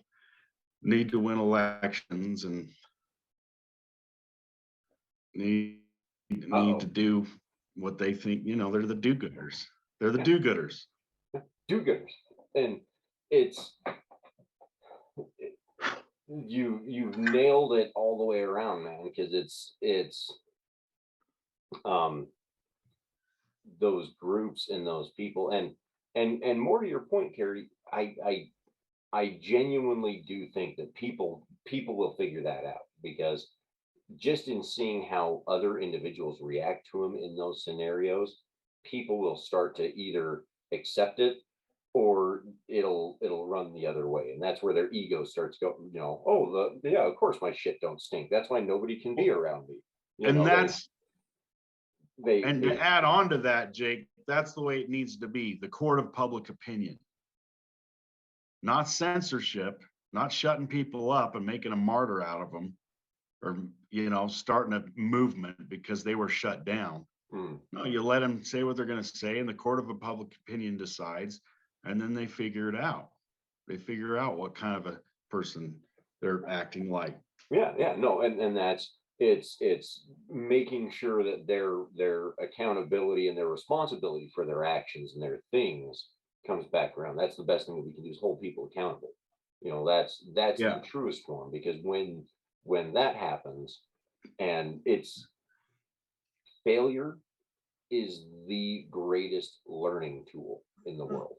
need to win elections and need Uh-oh. to do what they think, they're the do-gooders. They're the do-gooders. Do-gooders. And it's you've nailed it all the way around, man, because it's those groups and those people, and more to your point, Kari, I genuinely do think that people will figure that out, because just in seeing how other individuals react to them in those scenarios, people will start to either accept it or it'll run the other way. And that's where their ego starts going, yeah, of course my shit don't stink. That's why nobody can be around me. To add on to that, Jake, that's the way it needs to be. The court of public opinion. Not censorship, not shutting people up and making a martyr out of them, or, starting a movement because they were shut down. No, you let them say what they're going to say, and the court of public opinion decides, and then they figure it out. They figure out what kind of a person they're acting like. Yeah, no, and that's it's making sure that their accountability and their responsibility for their actions and their things comes back around. That's the best thing that we can do, is hold people accountable. That's the truest form, because when that happens, and it's failure is the greatest learning tool in the world,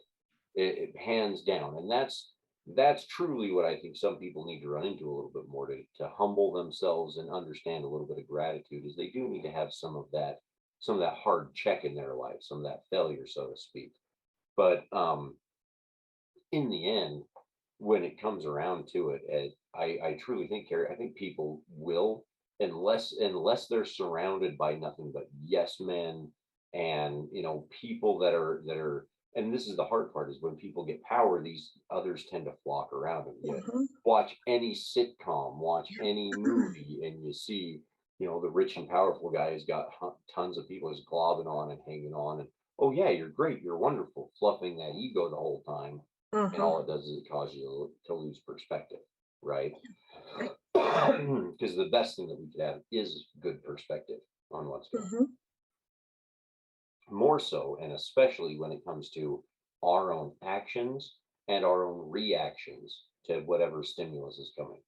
it hands down. And that's truly what I think some people need to run into a little bit more, to humble themselves and understand a little bit of gratitude, is they do need to have some of that hard check in their life, some of that failure, so to speak. But in the end, when it comes around to it, I truly think, Kari, I think people will, unless they're surrounded by nothing but yes men, and people that are, and this is the hard part, is when people get power, these others tend to flock around them. Watch any sitcom, watch any movie, and you see, the rich and powerful guy has got tons of people he's globbing on and hanging on, and oh yeah, you're great, you're wonderful, fluffing that ego the whole time. And all it does is it causes you to lose perspective, right? Because the best thing that we could have is good perspective on what's going on. More so, and especially when it comes to our own actions and our own reactions to whatever stimulus is coming,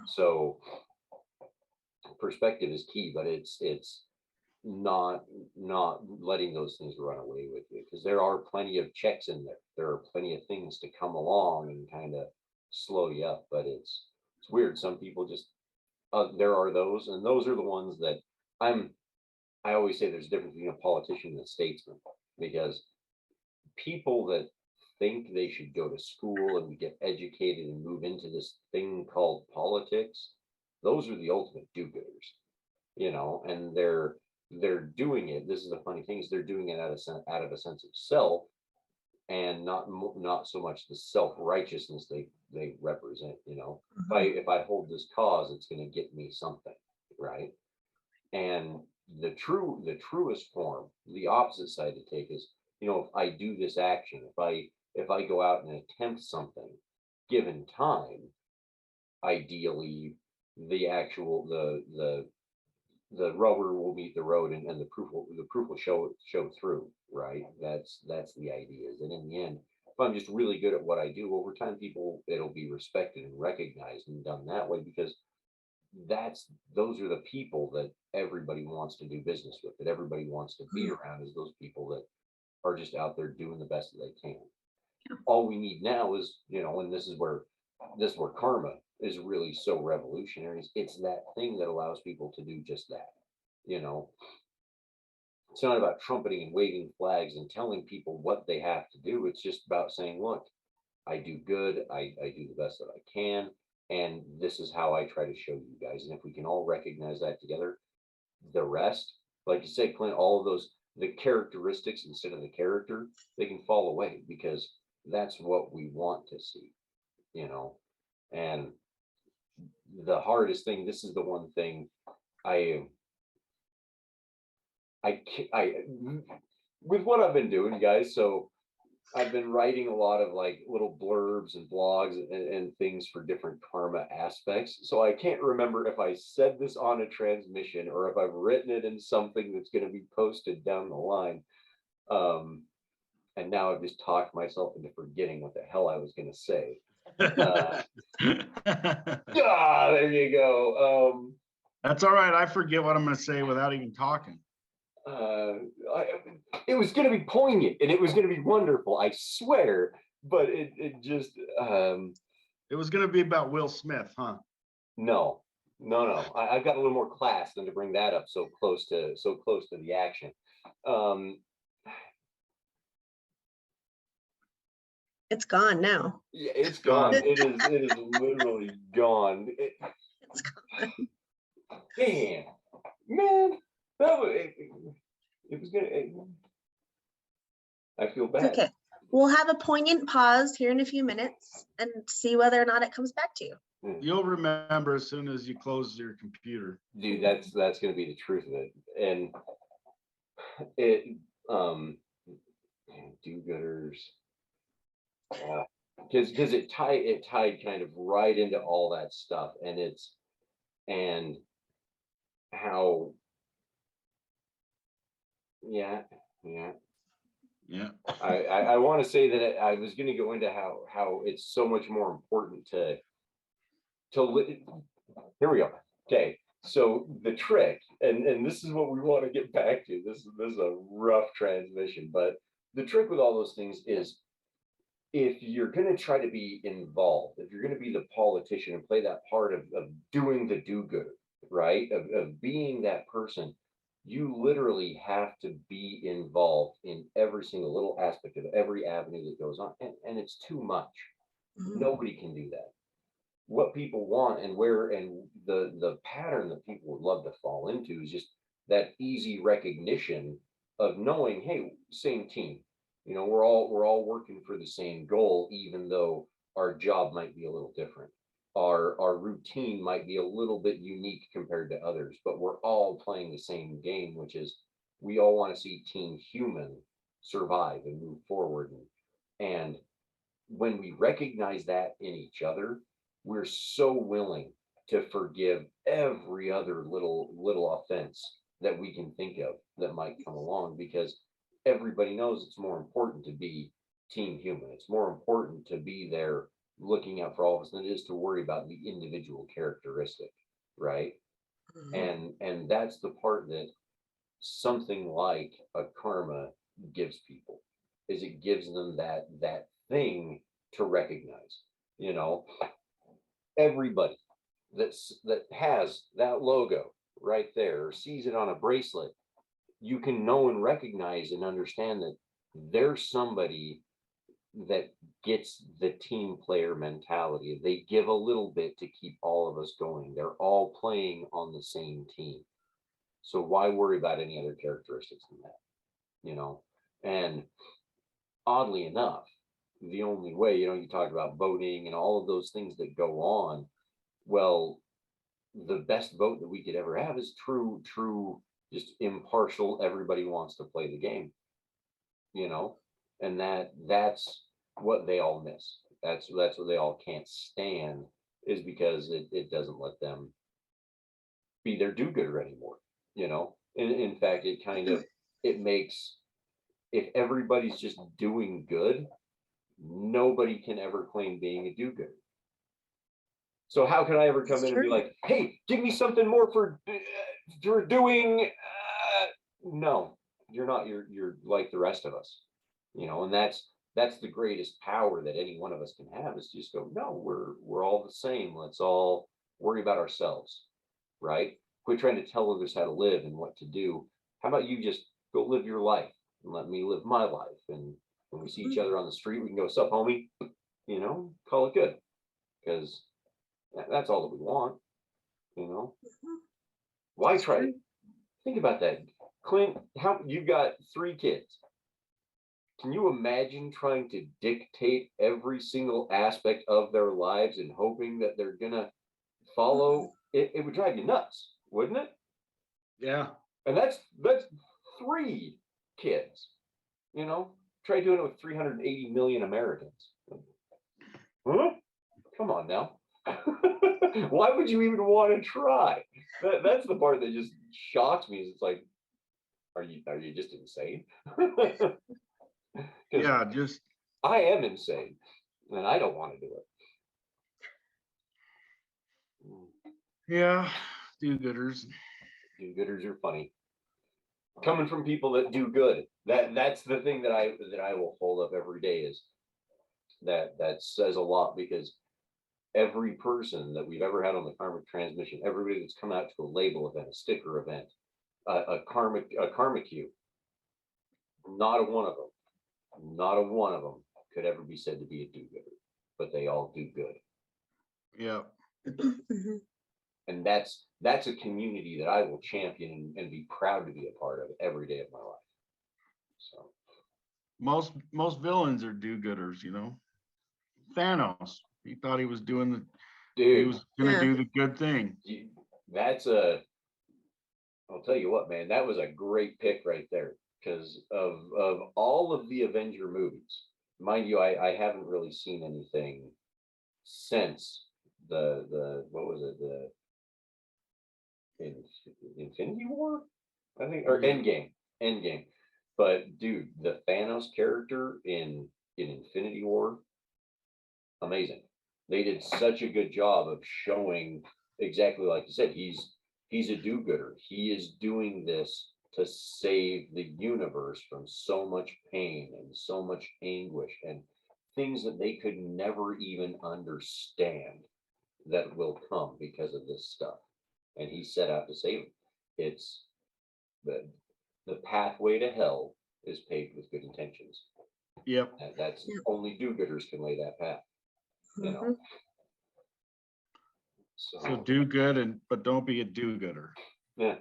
So perspective is key, but it's not letting those things run away with you, because there are plenty of checks in there. There are plenty of things to come along and kind of slow you up, but it's weird. Some people just there are those, and those are the ones that I always say there's a difference between a politician and a statesman, because people that think they should go to school and get educated and move into this thing called politics, those are the ultimate do-gooders, and they're doing it. This is the funny thing, is they're doing it out of a sense of self, and not so much the self-righteousness they represent. If I hold this cause, it's going to get me something, right? And the truest form, the opposite side to take is, if I do this action, if I go out and attempt something, given time, ideally the rubber will meet the road, and the proof will show through, right? That's the idea. And in the end, if I'm just really good at what I do, over time, it'll be respected and recognized and done that way, because those are the people that everybody wants to do business with, that everybody wants to be around, is those people that are just out there doing the best that they can. All we need now is, and this is where karma is really so revolutionary. It's that thing that allows people to do just that. It's not about trumpeting and waving flags and telling people what they have to do. It's just about saying, look, I do good, I do the best that I can, and this is how I try to show you guys. And if we can all recognize that together, the rest, like you said, Clint, all of those, the characteristics instead of the character, they can fall away, because that's what we want to see, and the hardest thing, this is the one thing I with what I've been doing, guys. So I've been writing a lot of like little blurbs and blogs and things for different karma aspects. So I can't remember if I said this on a transmission or if I've written it in something that's going to be posted down the line. And now I've just talked myself into forgetting what the hell I was going to say. There you go. That's all right. I forget what I'm going to say without even talking. It was going to be poignant and it was going to be wonderful, I swear. But it just it was going to be about Will Smith, huh? No. I've got a little more class than to bring that up so close to the action. It's gone now. Yeah, it's gone. It is literally gone. It's gone. Damn, man, that was it was gonna. I feel bad. Okay, we'll have a poignant pause here in a few minutes and see whether or not it comes back to you. You'll remember as soon as you close your computer. Dude, that's gonna be the truth of it. And it do-gooders. Because it tied kind of right into all that stuff, and how yeah. I want to say that I was going to go into how it's so much more important to here we go. Okay, so the trick, and this is what we want to get back to. This is a rough transmission, but the trick with all those things is, if you're going to try to be involved, if you're going to be the politician and play that part of doing the do-gooder, right, of being that person, you literally have to be involved in every single little aspect of every avenue that goes on, and it's too much. Nobody can do that. What people want and the pattern that people would love to fall into is just that easy recognition of knowing, hey, same team. You know, we're all working for the same goal, even though our job might be a little different. Our routine might be a little bit unique compared to others, but we're all playing the same game, which is we all want to see Team Human survive and move forward. And when we recognize that in each other, we're so willing to forgive every other little offense that we can think of that might come along, because everybody knows it's more important to be Team Human. It's more important to be there looking out for all of us than it is to worry about the individual characteristic, right? And that's the part that something like a karma gives people, is it gives them that thing to recognize. You know, everybody that has that logo right there or sees it on a bracelet, you can know and recognize and understand that there's somebody that gets the team player mentality. They give a little bit to keep all of us going. They're all playing on the same team. So why worry about any other characteristics than that? You know, and oddly enough, the only way, you know, you talk about voting and all of those things that go on. Well, the best vote that we could ever have is true, just impartial. Everybody wants to play the game, you know, and that's what they all miss. That's what they all can't stand, is because it doesn't let them be their do-gooder anymore, you know. In fact, it makes, if everybody's just doing good, nobody can ever claim being a do-gooder. So how can I ever come in and be like, hey, give me something more for doing? No, you're not. You're like the rest of us, you know. And that's the greatest power that any one of us can have, is just go, no, we're all the same. Let's all worry about ourselves, right? Quit trying to tell others how to live and what to do. How about you just go live your life and let me live my life? And when we see each other on the street, we can go, sup, homie, you know, call it good, because that's all that we want, you know. Why try? Think about that, Clint. How you've got 3 kids? Can you imagine trying to dictate every single aspect of their lives and hoping that they're gonna follow? It would drive you nuts, wouldn't it? Yeah. And that's 3 kids, you know. Try doing it with 380 million Americans. Huh? Come on now. Why would you even want to try? That's the part that just shocks me. Is it's like, are you just insane? Yeah, just I am insane, and I don't want to do it. yeah, do-gooders. Do-gooders are funny. Coming from people that do good. That's the thing that I will hold up every day, is that says a lot, because every person that we've ever had on the Karmic transmission, everybody that's come out to a label event, a sticker event, a karmic you, not a one of them could ever be said to be a do-gooder, but they all do good. Yeah. And that's a community that I will champion and be proud to be a part of every day of my life. So Most villains are do-gooders, you know. Thanos, he thought he was doing he was gonna do the good thing. I'll tell you what, man, that was a great pick right there, because of all of the Avenger movies. Mind you, I haven't really seen anything since the what was it, the Infinity War, I think, or Endgame. But dude, the Thanos character in Infinity War, amazing. They did such a good job of showing exactly like you said. He's a do-gooder. He is doing this to save the universe from so much pain and so much anguish and things that they could never even understand that will come because of this stuff. And he set out to save them. It's the pathway to hell is paved with good intentions. Yep. And that's only do-gooders can lay that path. You know. So do good, but don't be a do-gooder. Yeah,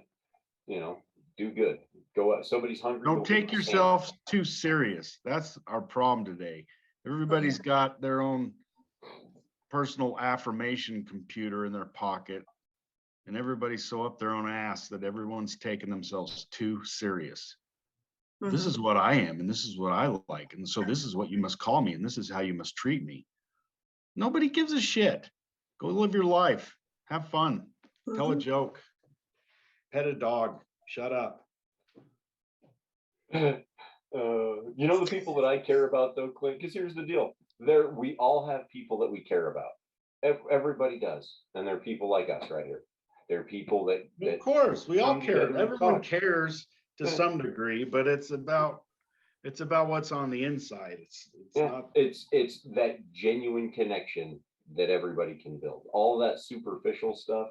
you know, do good. Go out. Somebody's hungry. Don't take yourself too serious. That's our problem today. Everybody's got their own personal affirmation computer in their pocket, and everybody's so up their own ass that everyone's taking themselves too serious. This is what I am, and this is what I like, and so this is what you must call me, and this is how you must treat me. Nobody gives a shit. Go live your life. Have fun. Tell a joke. Pet a dog. Shut up. You know the people that I care about though, Clint, because here's the deal. We all have people that we care about. Everybody does. And they're people like us right here. They're people that Of course, we all care. together and Everyone talk. cares to some degree, but it's about what's on the inside. It's that genuine connection that everybody can build. All that superficial stuff,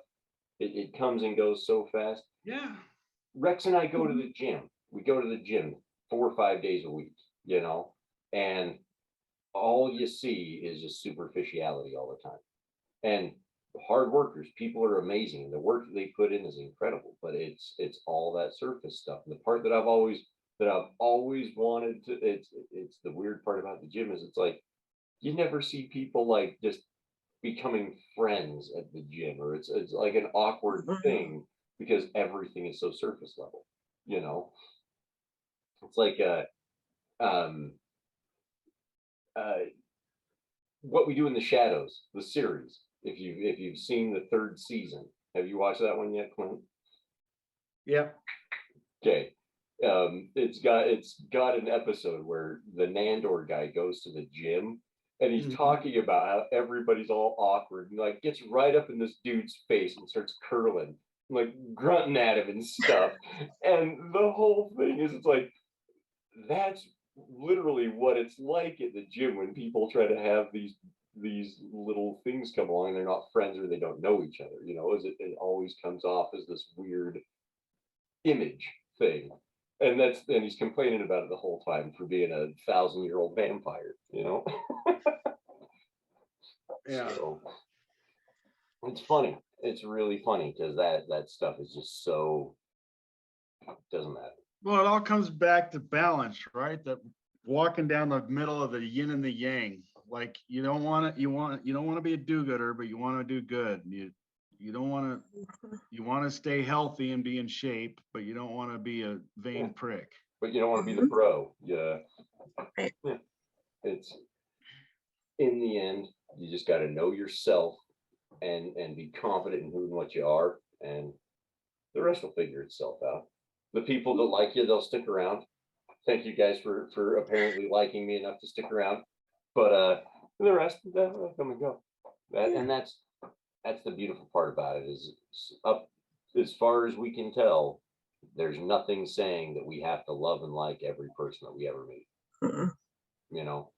it comes and goes so fast. Yeah. Rex and I go to the gym. We go to the gym 4 or 5 days a week, you know, and all you see is just superficiality all the time. And hard workers, people are amazing. The work that they put in is incredible, but it's all that surface stuff. And the part that I've always wanted to, it's the weird part about the gym is it's like you never see people like just becoming friends at the gym, or it's like an awkward thing because everything is so surface level, you know. It's like What We Do in the Shadows, the series. If you've seen the 3rd season, have you watched that one yet, Clint? Yeah. Okay. It's got an episode where the Nandor guy goes to the gym and he's talking about how everybody's all awkward and like gets right up in this dude's face and starts curling, like grunting at him and stuff. And the whole thing is, it's like, that's literally what it's like at the gym when people try to have these little things come along and they're not friends or they don't know each other, you know. It always comes off as this weird image thing. And he's complaining about it the whole time for being a 1,000-year-old vampire, you know. Yeah. So, it's funny. It's really funny because that stuff is just so, doesn't matter. Well, it all comes back to balance, right? That walking down the middle of the yin and the yang. Like you don't want to be a do-gooder, but you want to do good. You don't want to, you want to stay healthy and be in shape, but you don't want to be a vain prick. but you don't want to be the pro. Yeah. Right. It's in the end, you just got to know yourself and be confident in who and what you are, and the rest will figure itself out. The people that like you, they'll stick around. Thank you guys for apparently liking me enough to stick around. But the rest, they'll come and go. And that's the beautiful part about it is up as far as we can tell, there's nothing saying that we have to love and like every person that we ever meet. You know.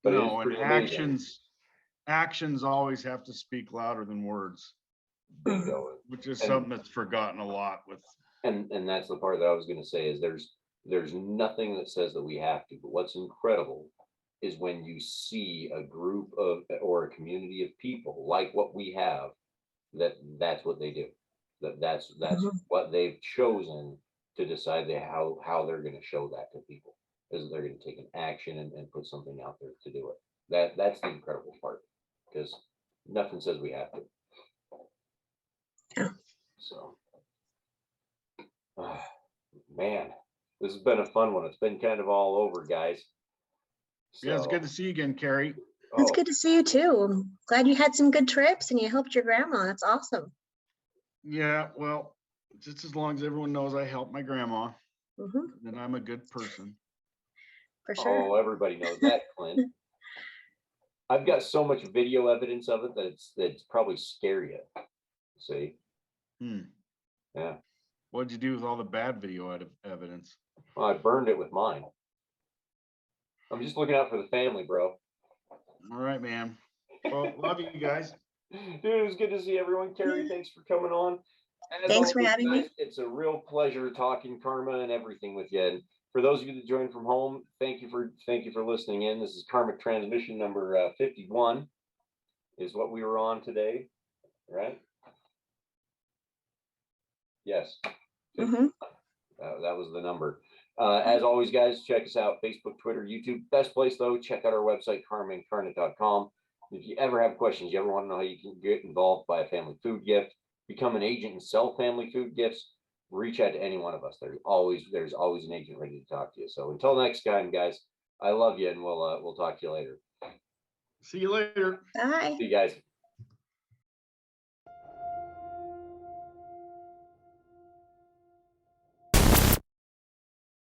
But it is No, and pretty amazing. actions always have to speak louder than words. Bingo. Which is something that's forgotten a lot with. And that's the part that I was going to say is there's nothing that says that we have to, but what's incredible is when you see a group of or a community of people like what we have, that's what they do. That's what they've chosen to decide how they're going to show that to people, is they're going to take an action and put something out there to do it. That's the incredible part, because nothing says we have to. Yeah. So man, this has been a fun one. It's been kind of all over, guys. So, Yeah, it's good to see you again, Kari. It's good to see you too. I'm glad you had some good trips and you helped your grandma. That's awesome. Yeah, well, just as long as everyone knows I helped my grandma, then I'm a good person. For sure. Oh, everybody knows that, Clint. I've got so much video evidence of it that it's probably scary you. See? Yeah. What'd you do with all the bad video evidence? Well, I burned it with mine. I'm just looking out for the family, bro. All right, man. Well, love you guys. Dude, it was good to see everyone. Kari, thanks for coming on. As Thanks for always, having me. It's a real pleasure talking karma and everything with you. And for those of you that joined from home, thank you for listening in. This is Karmic Transmission number 51 is what we were on today, right? Yes. That was the number. As always, guys, check us out, Facebook, Twitter, YouTube. Best place, though, check out our website, karmaincarnate.com. If you ever have questions, you ever want to know how you can get involved, buy a family food gift, become an agent and sell family food gifts, reach out to any one of us. There's always an agent ready to talk to you. So until next time, guys, I love you, and we'll talk to you later. See you later. Bye. See you guys.